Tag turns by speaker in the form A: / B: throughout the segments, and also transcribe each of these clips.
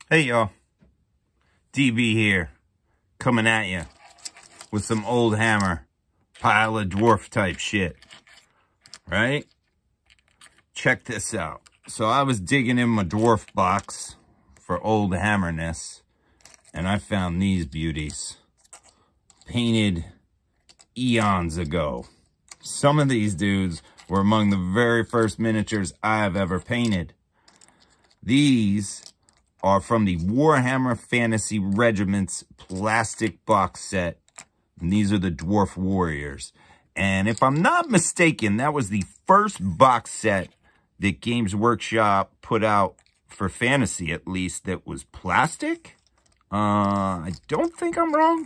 A: Hey y'all, DB here, coming at you with some Oldhammer pile of dwarf type shit, right? Check this out. So I was digging in my dwarf box for Oldhammerness, and I found these beauties, painted eons ago. Some of these dudes were among the very first miniatures I've ever painted. These are from the Warhammer Fantasy Regiments plastic box set. And these are the Dwarf Warriors. And if I'm not mistaken, that was the first box set that Games Workshop put out for fantasy, at least, that was plastic. I don't think I'm wrong,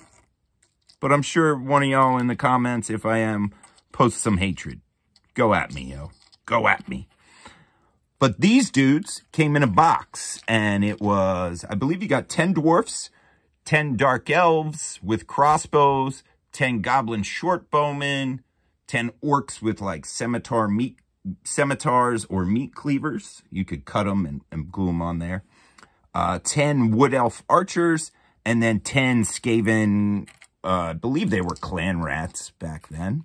A: but I'm sure one of y'all in the comments, if I am, post some hatred. Go at me, yo. Go at me. But these dudes came in a box, and it was, I believe you got 10 dwarfs, 10 dark elves with crossbows, 10 goblin short bowmen, 10 orcs with like scimitars or meat cleavers. You could cut them and glue them on there. 10 wood elf archers, and then 10 Skaven, I believe they were clan rats back then.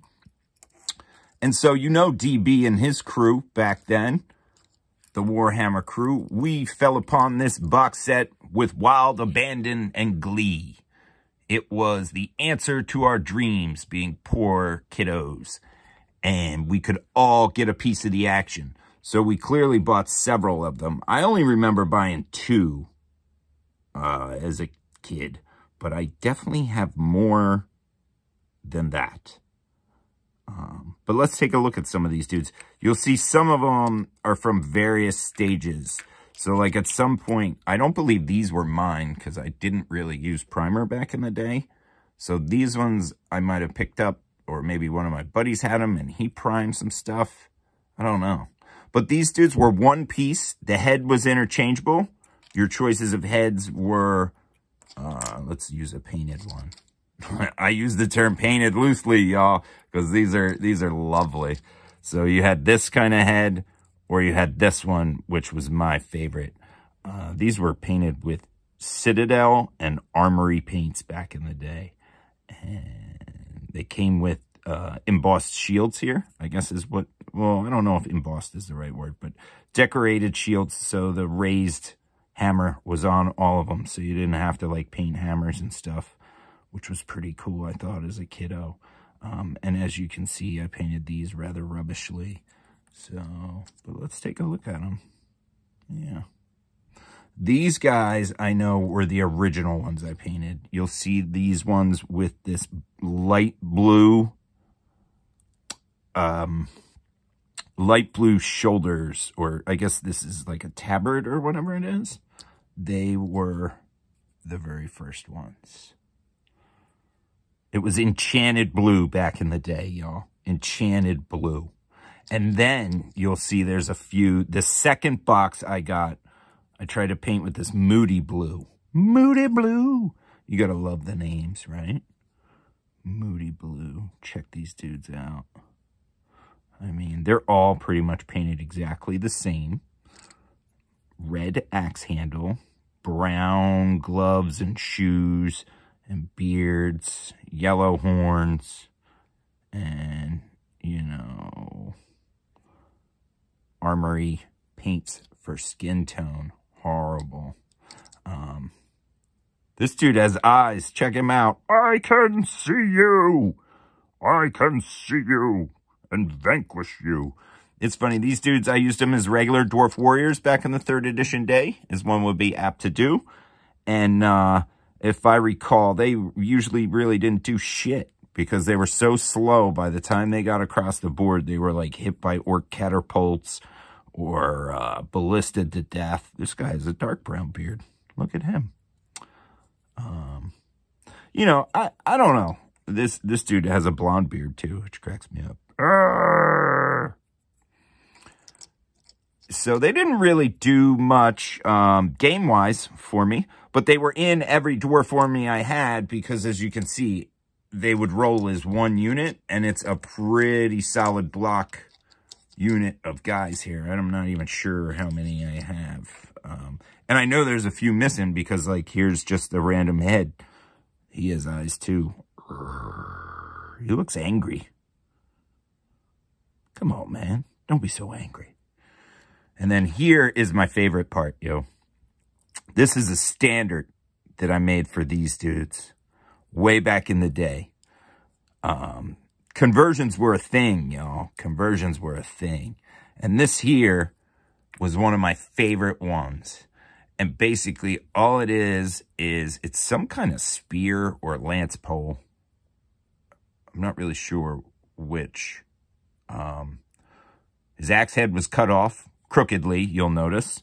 A: And so, you know, DB and his crew back then, the Warhammer crew, we fell upon this box set with wild abandon and glee. It was the answer to our dreams, being poor kiddos, and we could all get a piece of the action. So we clearly bought several of them. I only remember buying 2 as a kid, but I definitely have more than that. But let's take a look at some of these dudes. You'll see some of them are from various stages. So like at some point, I don't believe these were mine because I didn't really use primer back in the day. So these ones I might have picked up, or maybe one of my buddies had them and he primed some stuff. I don't know. But these dudes were one piece. The head was interchangeable. Your choices of heads were, let's use a painted one. I use the term painted loosely, y'all, because these are lovely. So you had this kind of head, or you had this one, which was my favorite. These were painted with Citadel and Armory paints back in the day. And they came with embossed shields here, I guess is what, well, I don't know if embossed is the right word, but decorated shields. So the raised hammer was on all of them, so you didn't have to like paint hammers and stuff, which was pretty cool, I thought, as a kiddo. And as you can see, I painted these rather rubbishly. So, but let's take a look at them. Yeah. These guys, I know, were the original ones I painted. You'll see these ones with this light blue shoulders, or I guess this is like a tabard or whatever it is. They were the very first ones. It was enchanted blue back in the day, y'all. Enchanted blue. And then you'll see there's a few. The second box I got, I tried to paint with this moody blue. Moody blue. You gotta love the names, right? Moody blue. Check these dudes out. I mean, they're all pretty much painted exactly the same. Red axe handle. Brown gloves and shoes and beards, yellow horns, and, you know, Armory paints for skin tone. Horrible. This dude has eyes. Check him out. I can see you. I can see you and vanquish you. It's funny, these dudes, I used them as regular Dwarf Warriors back in the 3rd edition day, as one would be apt to do. And, if I recall, they usually really didn't do shit because they were so slow. By the time they got across the board, they were like hit by orc catapults or ballisted to death. This guy has a dark brown beard. Look at him. You know, I don't know. This dude has a blonde beard too, which cracks me up. So they didn't really do much game-wise for me, but they were in every dwarf army I had because, as you can see, they would roll as one unit, and it's a pretty solid block unit of guys here. I'm not even sure how many I have. And I know there's a few missing because, like, here's just the random head. He has eyes, too. He looks angry. Come on, man. Don't be so angry. And then here is my favorite part, yo. This is a standard that I made for these dudes way back in the day. Conversions were a thing, y'all. Conversions were a thing. And this here was one of my favorite ones. And basically all it is it's some kind of spear or lance pole. I'm not really sure which. His axe head was cut off crookedly, you'll notice.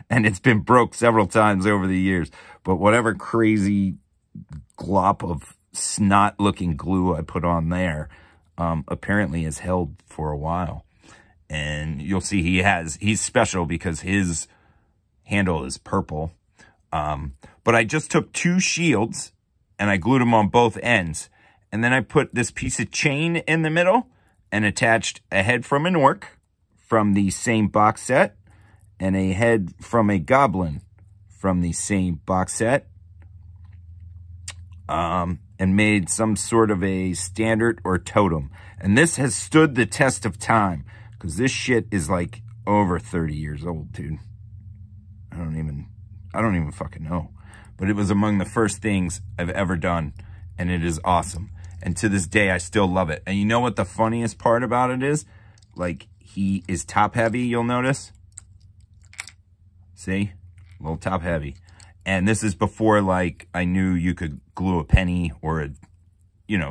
A: And it's been broke several times over the years. But whatever crazy glop of snot-looking glue I put on there, apparently has held for a while. And you'll see he's special because his handle is purple. But I just took 2 shields and I glued them on both ends. And then I put this piece of chain in the middle and attached a head from an orc from the same box set and a head from a goblin from the same box set. And made some sort of a standard or totem. And this has stood the test of time because this shit is like over 30 years old, dude. I don't even fucking know. But it was among the first things I've ever done, and it is awesome. And to this day, I still love it. And you know what the funniest part about it is? Like, he is top heavy, you'll notice. See? A little top heavy. And this is before, like, I knew you could glue a penny or,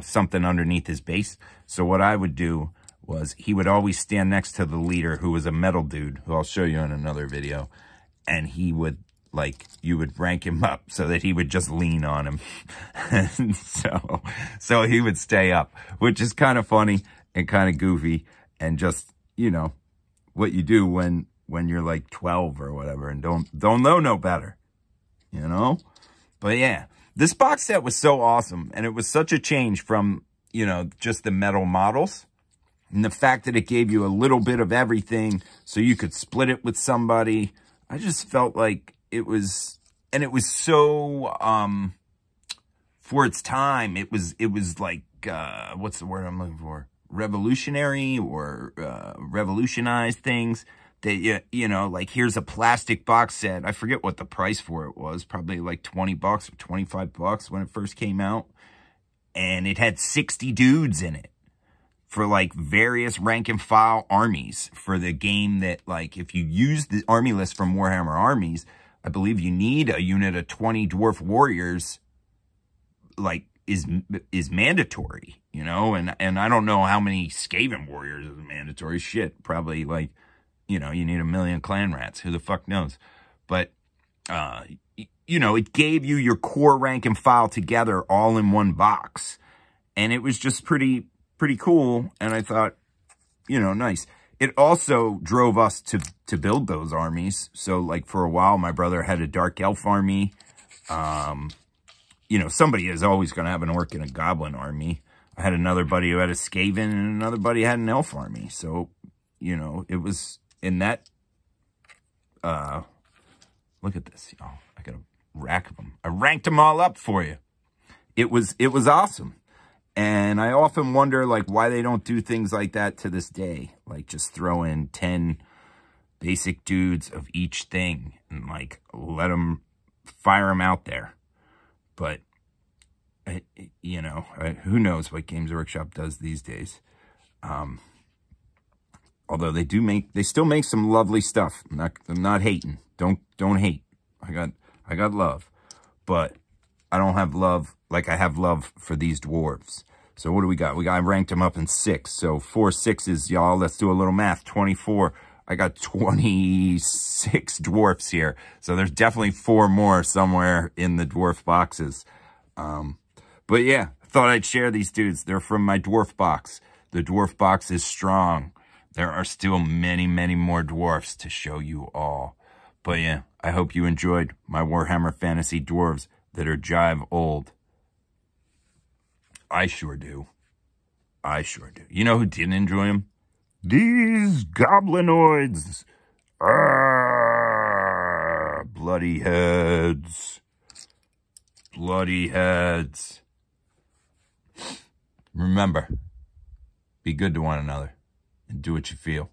A: something underneath his base. So what I would do was he would always stand next to the leader, who was a metal dude, who I'll show you in another video. And he would, like, you would rank him up so that he would just lean on him. And so he would stay up, which is kind of funny and kind of goofy. And just, what you do when you're like 12 or whatever and don't know no better. But yeah, this box set was so awesome. And it was such a change from, just the metal models. And the fact that it gave you a little bit of everything so you could split it with somebody. I just felt like it was, and it was so, for its time, it was like, what's the word I'm looking for? Revolutionary or, revolutionized things. That, like, here's a plastic box set. I forget what the price for it was. Probably like $20 or $25 when it first came out. And it had 60 dudes in it for, like, various rank and file armies for the game that, like, if you use the army list from Warhammer Armies, I believe you need a unit of 20 dwarf warriors, like, is mandatory, And I don't know how many Skaven warriors is mandatory. Shit, probably, like, you need 1 million clan rats. Who the fuck knows? But, it gave you your core rank and file together all in one box. And it was just pretty cool. And I thought, nice. It also drove us to build those armies. So, like, for a while, my brother had a dark elf army. Somebody is always going to have an orc and a goblin army. I had another buddy who had a Skaven and another buddy had an elf army. So, it was... in that, look at this, y'all. I got a rack of them. I ranked them all up for you. It was awesome. And I often wonder, like, why they don't do things like that to this day. Like, just throw in 10 basic dudes of each thing and, like, let them fire them out there. But, who knows what Games Workshop does these days. Although they still make some lovely stuff. I'm not hating. Don't hate. I got love. But I don't have love like I have love for these dwarves. So what do we got? I ranked them up in 6. So 4 6s, y'all. Let's do a little math. 24. I got 26 dwarfs here. So there's definitely 4 more somewhere in the dwarf boxes. But yeah, I thought I'd share these dudes. They're from my dwarf box. The dwarf box is strong. There are still many, many more dwarfs to show you all. But yeah, I hope you enjoyed my Warhammer Fantasy Dwarves that are jive old. I sure do. I sure do. You know who didn't enjoy them? These goblinoids. Bloody heads. Bloody heads. Remember, be good to one another and do what you feel.